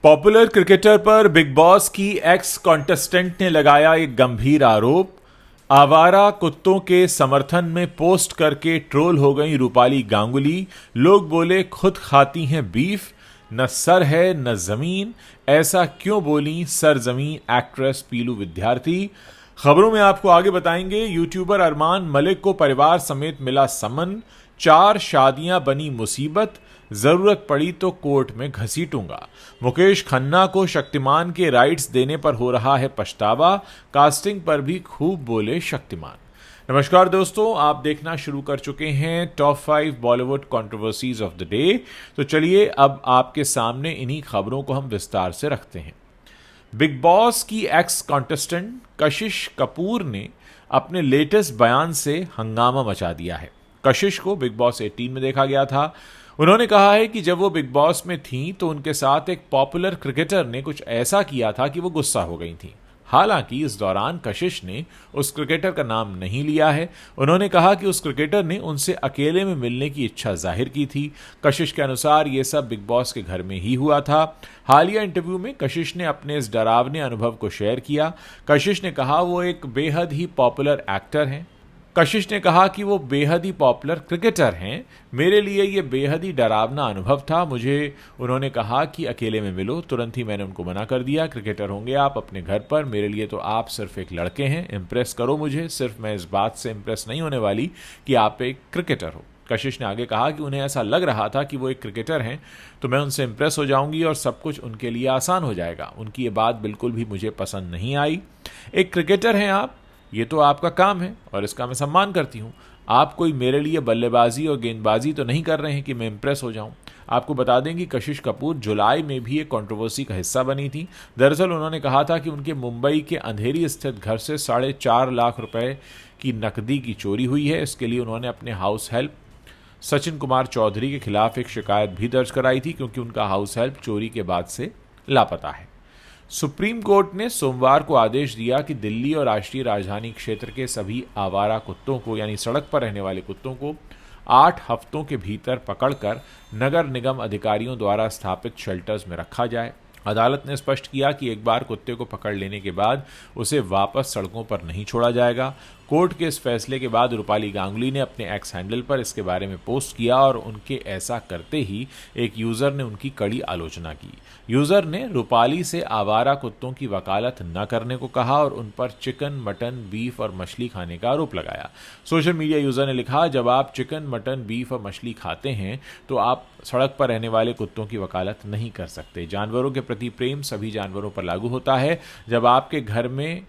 Popular cricketer पर big boss की x contestant ने लगाया एक गंभीर आरोप। आवारा कुत्तों के समर्थन में पोस्ट करके ट्रोल हो गई रूपाली गांगुली। लोग बोले खुद खाती हैं बीफ, न सर है न जमीन, ऐसा क्यों बोली सरजमीन एक्ट्रेस पीलू विद्यार्थी। खबरों में आपको आगे बताएंगे। यूट्यूबर अरमान मलिक को परिवार समेत मिला समन, 4 शादियां बनी मुसीबत, जरूरत पड़ी तो कोर्ट में घसीटूंगा। मुकेश खन्ना को शक्तिमान के राइट्स देने पर हो रहा है पछतावा, कास्टिंग पर भी खूब बोले शक्तिमान। नमस्कार दोस्तों, आप देखना शुरू कर चुके हैं top 5 Bollywood controversies of the day. तो चलिए अब आपके सामने इन्हीं खबरों को हम विस्तार से रखते हैं। बिग बॉस की एक्स कॉन्टेस्टेंट कशिश कपूर ने अपने लेटेस्ट बयान से हंगामा मचा दिया है। कशिश को बिग बॉस 18 में देखा गया था। उन्होंने कहा है कि जब वो बिग बॉस में थीं तो उनके साथ एक पॉपुलर क्रिकेटर ने कुछ ऐसा किया था कि वो गुस्सा हो गई थीं। हालांकि इस दौरान कशिश ने उस क्रिकेटर का नाम नहीं लिया है। उन्होंने कहा कि उस क्रिकेटर ने उनसे अकेले में मिलने की इच्छा जाहिर की थी। कशिश के अनुसार ये सब बिग बॉस के घर में ही हुआ था। हालिया इंटरव्यू में कशिश ने अपने इस डरावने अनुभव को शेयर किया। कशिश ने कहा वो एक बेहद ही पॉपुलर एक्टर हैं। कशिश ने कहा कि वो बेहद ही पॉपुलर क्रिकेटर हैं। मेरे लिए ये बेहद ही डरावना अनुभव था। मुझे उन्होंने कहा कि अकेले में मिलो, तुरंत ही मैंने उनको मना कर दिया। क्रिकेटर होंगे आप अपने घर पर, मेरे लिए तो आप सिर्फ एक लड़के हैं। इम्प्रेस करो मुझे, सिर्फ मैं इस बात से इम्प्रेस नहीं होने वाली कि आप एक क्रिकेटर हो। कशिश ने आगे कहा कि उन्हें ऐसा लग रहा था कि वो एक क्रिकेटर हैं तो मैं उनसे इम्प्रेस हो जाऊंगी और सब कुछ उनके लिए आसान हो जाएगा। उनकी ये बात बिल्कुल भी मुझे पसंद नहीं आई। एक क्रिकेटर हैं आप, ये तो आपका काम है और इसका मैं सम्मान करती हूँ। आप कोई मेरे लिए बल्लेबाजी और गेंदबाजी तो नहीं कर रहे हैं कि मैं इंप्रेस हो जाऊं। आपको बता दें कि कशिश कपूर जुलाई में भी एक कंट्रोवर्सी का हिस्सा बनी थी। दरअसल उन्होंने कहा था कि उनके मुंबई के अंधेरी स्थित घर से 4.5 लाख रुपए की नकदी की चोरी हुई है। इसके लिए उन्होंने अपने हाउस हेल्प सचिन कुमार चौधरी के खिलाफ एक शिकायत भी दर्ज कराई थी, क्योंकि उनका हाउस हेल्प चोरी के बाद से लापता है। सुप्रीम कोर्ट ने सोमवार को आदेश दिया कि दिल्ली और राष्ट्रीय राजधानी क्षेत्र के सभी आवारा कुत्तों को, यानी सड़क पर रहने वाले कुत्तों को 8 हफ्तों के भीतर पकड़कर नगर निगम अधिकारियों द्वारा स्थापित शेल्टर्स में रखा जाए। अदालत ने स्पष्ट किया कि एक बार कुत्ते को पकड़ लेने के बाद उसे वापस सड़कों पर नहीं छोड़ा जाएगा। कोर्ट के इस फैसले के बाद रूपाली गांगुली ने अपने एक्स हैंडल पर इसके बारे में पोस्ट किया और उनके ऐसा करते ही एक यूजर ने उनकी कड़ी आलोचना की। यूजर ने रूपाली से आवारा कुत्तों की वकालत न करने को कहा और उन पर चिकन, मटन, बीफ और मछली खाने का आरोप लगाया। सोशल मीडिया यूजर ने लिखा, जब आप चिकन, मटन, बीफ और मछली खाते हैं तो आप सड़क पर रहने वाले कुत्तों की वकालत नहीं कर सकते। जानवरों के प्रति प्रेम सभी जानवरों पर लागू होता है। जब आपके घर में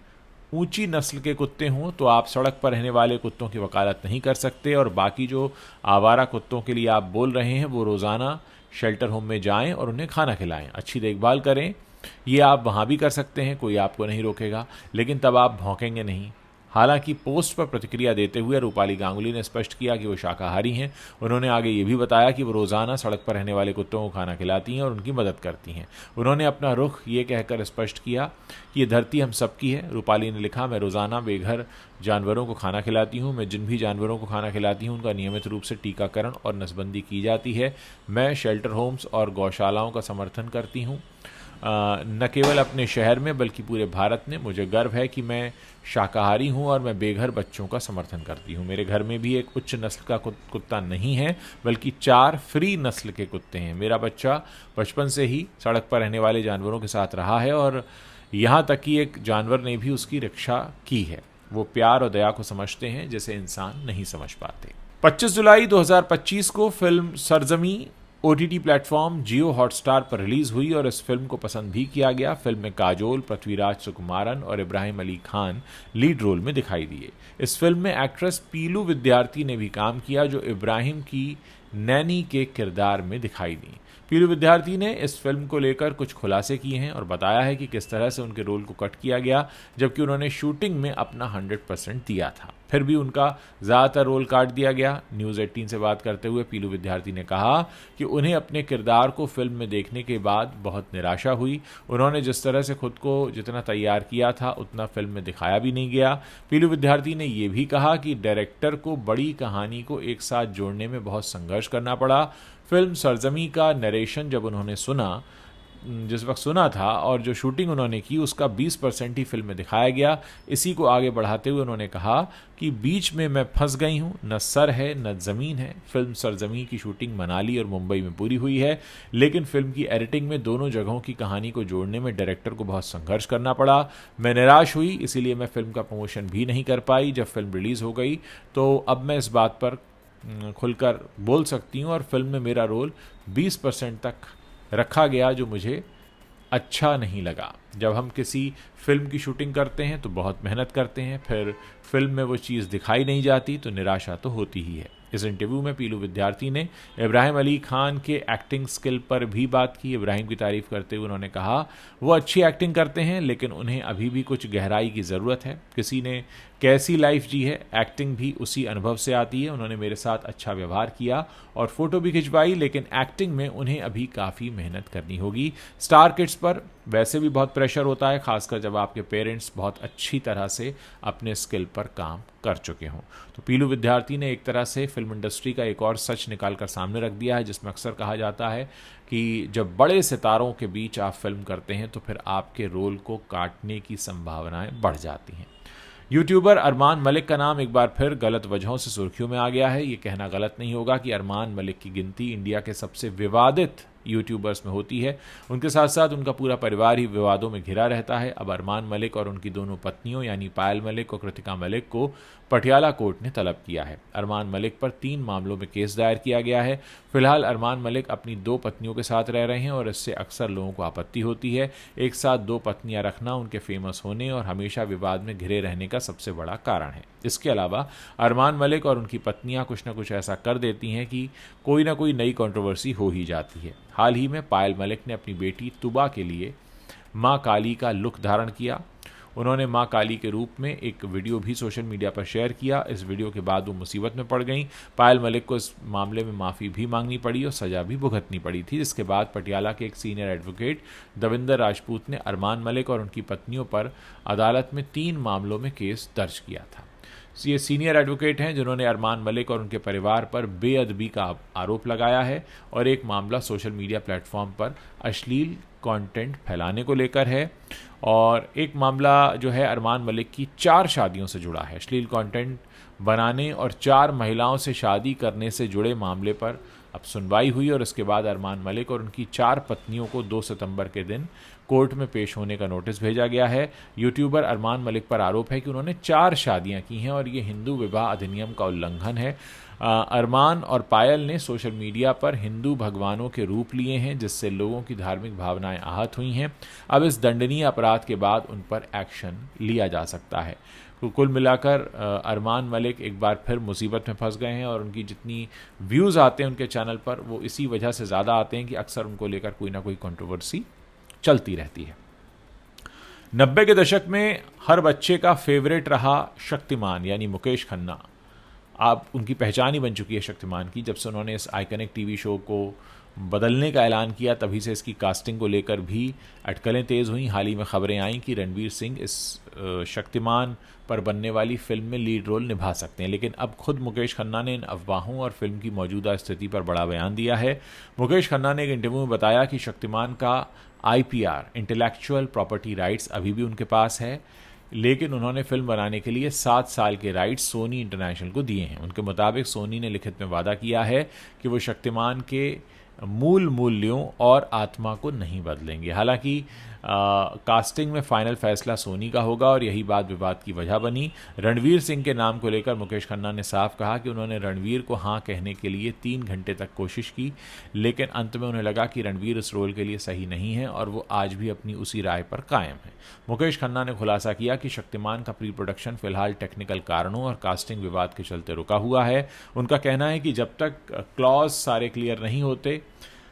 ऊंची नस्ल के कुत्ते हों तो आप सड़क पर रहने वाले कुत्तों की वकालत नहीं कर सकते। और बाकी जो आवारा कुत्तों के लिए आप बोल रहे हैं वो रोज़ाना शेल्टर होम में जाएं और उन्हें खाना खिलाएं, अच्छी देखभाल करें। ये आप वहाँ भी कर सकते हैं, कोई आपको नहीं रोकेगा, लेकिन तब आप भौंकेंगे नहीं। हालांकि पोस्ट पर प्रतिक्रिया देते हुए रूपाली गांगुली ने स्पष्ट किया कि वो शाकाहारी हैं। उन्होंने आगे ये भी बताया कि वो रोज़ाना सड़क पर रहने वाले कुत्तों को खाना खिलाती हैं और उनकी मदद करती हैं। उन्होंने अपना रुख ये कहकर स्पष्ट किया कि ये धरती हम सबकी है। रूपाली ने लिखा, मैं रोज़ाना बेघर जानवरों को खाना खिलाती हूँ। मैं जिन भी जानवरों को खाना खिलाती हूँ उनका नियमित रूप से टीकाकरण और नसबंदी की जाती है। मैं शेल्टर होम्स और गौशालाओं का समर्थन करती हूँ, न केवल अपने शहर में बल्कि पूरे भारत में। मुझे गर्व है कि मैं शाकाहारी हूं और मैं बेघर बच्चों का समर्थन करती हूं। मेरे घर में भी एक उच्च नस्ल का कुत्ता नहीं है, बल्कि 4 फ्री नस्ल के कुत्ते हैं। मेरा बच्चा बचपन से ही सड़क पर रहने वाले जानवरों के साथ रहा है और यहाँ तक कि एक जानवर ने भी उसकी रक्षा की है। वो प्यार और दया को समझते हैं जिसे इंसान नहीं समझ पाते। 25 जुलाई 2025 को फिल्म सरजमी OTT प्लेटफॉर्म जियो हॉटस्टार पर रिलीज हुई और इस फिल्म को पसंद भी किया गया। फिल्म में काजोल, पृथ्वीराज सुकुमारन और इब्राहिम अली खान लीड रोल में दिखाई दिए। इस फिल्म में एक्ट्रेस पीलू विद्यार्थी ने भी काम किया, जो इब्राहिम की नैनी के किरदार में दिखाई दी। पीलू विद्यार्थी ने इस फिल्म को लेकर कुछ खुलासे किए हैं और बताया है कि किस तरह से उनके रोल को कट किया गया, जबकि उन्होंने शूटिंग में अपना 100% दिया था, फिर भी उनका ज़्यादातर रोल काट दिया गया। न्यूज़ 18 से बात करते हुए पीलू विद्यार्थी ने कहा कि उन्हें अपने किरदार को फिल्म में देखने के बाद बहुत निराशा हुई। उन्होंने जिस तरह से खुद को जितना तैयार किया था उतना फिल्म में दिखाया भी नहीं गया। पीलू विद्यार्थी ने यह भी कहा कि डायरेक्टर को बड़ी कहानी को एक साथ जोड़ने में बहुत संघर्ष करना पड़ा। फिल्म सरजमी का नरेशन जब उन्होंने सुना जिस वक्त सुना था और जो शूटिंग उन्होंने की उसका 20% ही फिल्म में दिखाया गया। इसी को आगे बढ़ाते हुए उन्होंने कहा कि बीच में मैं फंस गई हूँ, न सर है न ज़मीन है। फिल्म सरजमी की शूटिंग मनाली और मुंबई में पूरी हुई है, लेकिन फिल्म की एडिटिंग में दोनों जगहों की कहानी को जोड़ने में डायरेक्टर को बहुत संघर्ष करना पड़ा। मैं निराश हुई, इसीलिए मैं फिल्म का प्रमोशन भी नहीं कर पाई। जब फिल्म रिलीज़ हो गई तो अब मैं इस बात पर खुलकर बोल सकती हूँ और फिल्म में मेरा रोल 20% तक रखा गया, जो मुझे अच्छा नहीं लगा। जब हम किसी फिल्म की शूटिंग करते हैं तो बहुत मेहनत करते हैं, फिर फिल्म में वो चीज़ दिखाई नहीं जाती तो निराशा तो होती ही है। इस इंटरव्यू में पीलू विद्यार्थी ने इब्राहिम अली खान के एक्टिंग स्किल पर भी बात की। इब्राहिम की तारीफ करते हुए उन्होंने कहा वो अच्छी एक्टिंग करते हैं, लेकिन उन्हें अभी भी कुछ गहराई की ज़रूरत है। किसी ने कैसी लाइफ जी है, एक्टिंग भी उसी अनुभव से आती है। उन्होंने मेरे साथ अच्छा व्यवहार किया और फोटो भी खिंचवाई, लेकिन एक्टिंग में उन्हें अभी काफ़ी मेहनत करनी होगी। स्टार किड्स पर वैसे भी बहुत प्रेशर होता है, खासकर जब आपके पेरेंट्स बहुत अच्छी तरह से अपने स्किल पर काम कर चुके हों। तो पीलू विद्यार्थी ने एक तरह से फिल्म इंडस्ट्री का एक और सच निकाल कर सामने रख दिया है, जिसमें अक्सर कहा जाता है कि जब बड़े सितारों के बीच आप फिल्म करते हैं तो फिर आपके रोल को काटने की संभावनाएं बढ़ जाती हैं। यूट्यूबर अरमान मलिक का नाम एक बार फिर गलत वजहों से सुर्खियों में आ गया है। ये कहना गलत नहीं होगा कि अरमान मलिक की गिनती इंडिया के सबसे विवादित यूट्यूबर्स में होती है। उनके साथ साथ उनका पूरा परिवार ही विवादों में घिरा रहता है। अब अरमान मलिक और उनकी दोनों पत्नियों यानी पायल मलिक और कृतिका मलिक को पटियाला कोर्ट ने तलब किया है। अरमान मलिक पर 3 मामलों में केस दायर किया गया है। फिलहाल अरमान मलिक अपनी 2 पत्नियों के साथ रह रहे हैं और इससे अक्सर लोगों को आपत्ति होती है। एक साथ 2 पत्नियां रखना उनके फेमस होने और हमेशा विवाद में घिरे रहने का सबसे बड़ा कारण है। इसके अलावा अरमान मलिक और उनकी पत्नियां कुछ न कुछ ऐसा कर देती हैं कि कोई ना कोई नई कंट्रोवर्सी हो ही जाती है। हाल ही में पायल मलिक ने अपनी बेटी तुबा के लिए मां काली का लुक धारण किया। उन्होंने मां काली के रूप में एक वीडियो भी सोशल मीडिया पर शेयर किया। इस वीडियो के बाद वो मुसीबत में पड़ गईं। पायल मलिक को इस मामले में माफ़ी भी मांगनी पड़ी और सज़ा भी भुगतनी पड़ी थी, जिसके बाद पटियाला के एक सीनियर एडवोकेट दविंदर राजपूत ने अरमान मलिक और उनकी पत्नियों पर अदालत में 3 मामलों में केस दर्ज किया था। ये सीनियर एडवोकेट हैं जिन्होंने अरमान मलिक और उनके परिवार पर बेअदबी का आरोप लगाया है और एक मामला सोशल मीडिया प्लेटफॉर्म पर अश्लील कंटेंट फैलाने को लेकर है और एक मामला जो है अरमान मलिक की 4 शादियों से जुड़ा है। अश्लील कंटेंट बनाने और 4 महिलाओं से शादी करने से जुड़े मामले पर अब सुनवाई हुई और इसके बाद अरमान मलिक और उनकी 4 पत्नियों को 2 सितंबर के दिन कोर्ट में पेश होने का नोटिस भेजा गया है। यूट्यूबर अरमान मलिक पर आरोप है कि उन्होंने 4 शादियां की हैं और ये हिंदू विवाह अधिनियम का उल्लंघन है। अरमान और पायल ने सोशल मीडिया पर हिंदू भगवानों के रूप लिए हैं, जिससे लोगों की धार्मिक भावनाएं आहत हुई हैं। अब इस दंडनीय अपराध के बाद उन पर एक्शन लिया जा सकता है। तो कुल मिलाकर अरमान मलिक एक बार फिर मुसीबत में फंस गए हैं और उनकी जितनी व्यूज़ आते हैं उनके चैनल पर वो इसी वजह से ज़्यादा आते हैं कि अक्सर उनको लेकर कोई ना कोई कंट्रोवर्सी चलती रहती है। 90 के दशक में हर बच्चे का फेवरेट रहा शक्तिमान यानी मुकेश खन्ना। आप उनकी पहचान ही बन चुकी है शक्तिमान की। जब से उन्होंने इस आइकनिक टीवी शो को बदलने का ऐलान किया तभी से इसकी कास्टिंग को लेकर भी अटकलें तेज़ हुई। हाल ही में खबरें आईं कि रणवीर सिंह इस शक्तिमान पर बनने वाली फिल्म में लीड रोल निभा सकते हैं, लेकिन अब खुद मुकेश खन्ना ने इन अफवाहों और फिल्म की मौजूदा स्थिति पर बड़ा बयान दिया है। मुकेश खन्ना ने एक इंटरव्यू में बताया कि शक्तिमान का IPR इंटेलेक्चुअल प्रॉपर्टी राइट्स अभी भी उनके पास है, लेकिन उन्होंने फिल्म बनाने के लिए 7 साल के राइट्स सोनी इंटरनेशनल को दिए हैं। उनके मुताबिक सोनी ने लिखित में वादा किया है कि वो शक्तिमान के मूल मूल्यों और आत्मा को नहीं बदलेंगे। हालांकि कास्टिंग में फाइनल फैसला सोनी का होगा और यही बात विवाद की वजह बनी। रणवीर सिंह के नाम को लेकर मुकेश खन्ना ने साफ कहा कि उन्होंने रणवीर को हाँ कहने के लिए 3 घंटे तक कोशिश की, लेकिन अंत में उन्हें लगा कि रणवीर इस रोल के लिए सही नहीं है और वो आज भी अपनी उसी राय पर कायम है। मुकेश खन्ना ने खुलासा किया कि शक्तिमान का प्री प्रोडक्शन फिलहाल टेक्निकल कारणों और कास्टिंग विवाद के चलते रुका हुआ है। उनका कहना है कि जब तक क्लॉज सारे क्लियर नहीं होते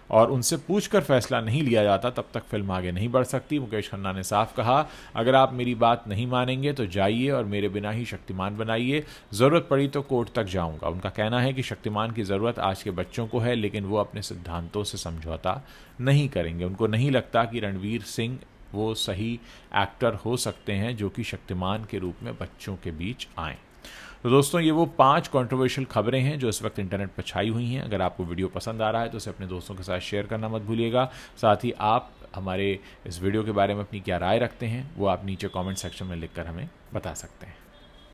और उनसे पूछकर फैसला नहीं लिया जाता तब तक फिल्म आगे नहीं बढ़ सकती। मुकेश खन्ना ने साफ कहा, अगर आप मेरी बात नहीं मानेंगे तो जाइए और मेरे बिना ही शक्तिमान बनाइए, ज़रूरत पड़ी तो कोर्ट तक जाऊंगा। उनका कहना है कि शक्तिमान की ज़रूरत आज के बच्चों को है, लेकिन वो अपने सिद्धांतों से समझौता नहीं करेंगे। उनको नहीं लगता कि रणवीर सिंह वो सही एक्टर हो सकते हैं जो कि शक्तिमान के रूप में बच्चों के बीच आएँ। तो दोस्तों ये वो 5 कंट्रोवर्शियल खबरें हैं जो इस वक्त इंटरनेट पर छाई हुई हैं। अगर आपको वीडियो पसंद आ रहा है तो उसे अपने दोस्तों के साथ शेयर करना मत भूलिएगा। साथ ही आप हमारे इस वीडियो के बारे में अपनी क्या राय रखते हैं वो आप नीचे कमेंट सेक्शन में लिखकर हमें बता सकते हैं।